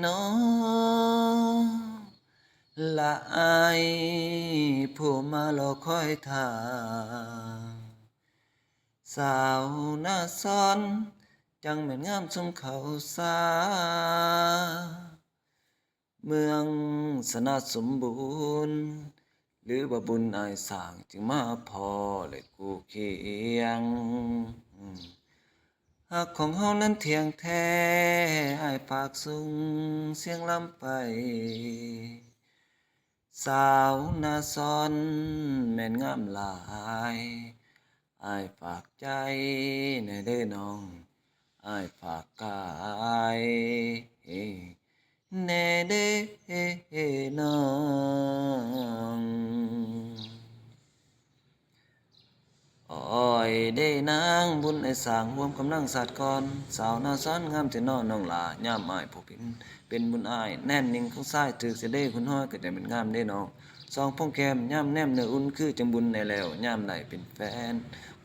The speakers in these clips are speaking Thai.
น้อละอายผู้มารอคอยท่าสาวหน้าซ้อนจังแม่นงามชมเขาสาเมืองสนาสมบูรณ์หรือว่าบุญอายสร้างจึงมาพอเลยกูเคียงหักของเฮานั้นเที่ยงแท้อายฝากส่งเสียงลำไปสาวนาซอนแม่นงามหลายอายฝากใจในเด้อน้องอายฝากกายแน่เด้อน้องอ้อยได้นางบุญไอ้สร้างรวมกำลังสัตว์ก่อนสาวนาซ้อนงามแต่น้อน้องหลาย่ามอ้ายผู้เป็นบุญอ้ายแน่นนิ่งของซ้ายถือเสยเด้คุณห้อยก็จะเป็นงามได้น้องสองพงแก้มย่ามแนมเนื้ออุ่นคือจังบุญในแล้วย่ามได้เป็นแฟน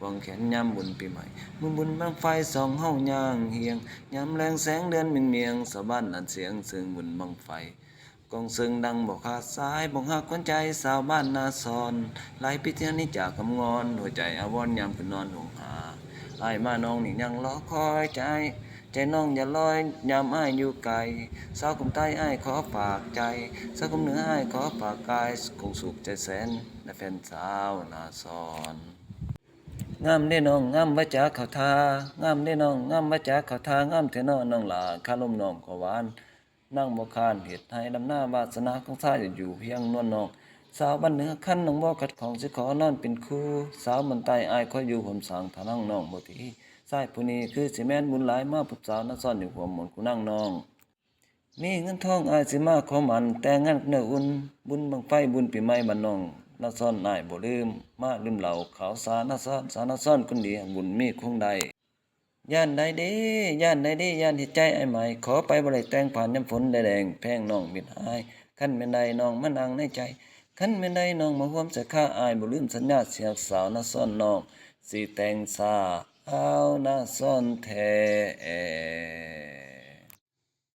วางแขนย่ามบุญปีใหม่บุญบังไฟสองเฮาย่างเฮียงย่ามแรงแสงเดือนเมียงสะบั้นอันเสียงซึ่งบุญบังไฟกองซึ่งดังบอกขาดสายบอกหักคนใจสาวบ้านนาซอนไหลพิธีนี้จากคำงอนหัวใจอาวรยามคืนนอนห่วงหาไอ้มาน้องนี่ยังรอคอยใจน้องอย่าลอยยามอ้ายอยู่ไกลสาวกุมใต้อ้ายขอฝากใจสาวกุมเหนืออ้ายขอฝากกายคงสุขใจแสนและแฟนสาวนาซอนงามได้น้องงามว่าจากเขาทางามได้น้องงามว่าจากเขาทางามเถน้อน้องหลาคาลมน้อมขอหวานนั่งบ่คานเหตุให้ดำหน้าวาสนาของชายอยู่เพียงนวลนองสาวบ้านเหนือคันน้องบ่ขัดของสิขอนอนเป็นคู่สาวมันใต้อายคอยอยู่ห่มสางทานั่งน้องบ่ทีชายผู้นี้คือสิแม่นบุญหลายมาพบสาวน่าซ่อนอยู่หัวหมอนกูนั่งน้องมีเงินทองอายสิมาขอมันแต่งงานเนื้ออุ่นบุญบังไฟบุญปีใหม่บ้านน้องน่าซ่อนอายบ่ลืมมาลืมเหล่าขาวสาน่าซ่อนสาน่าซ่อนคนดีบุญมีคงใดย่านใดเด้ย่านใดเด้ย่านเฮ็ดใจอ้ายใหม่ขอไปบ่ได้แต่งผ่านยามฝนแดงแพงน้องมิดหายคันแม่นใดน้องมานั่งในใจคันแม่นใดน้องมาร่วมสักค่าอายบ่ลืมสัญญาเสียสาวน่าซ่อนน้องสิแต่งสาวน่าซ่อนแท้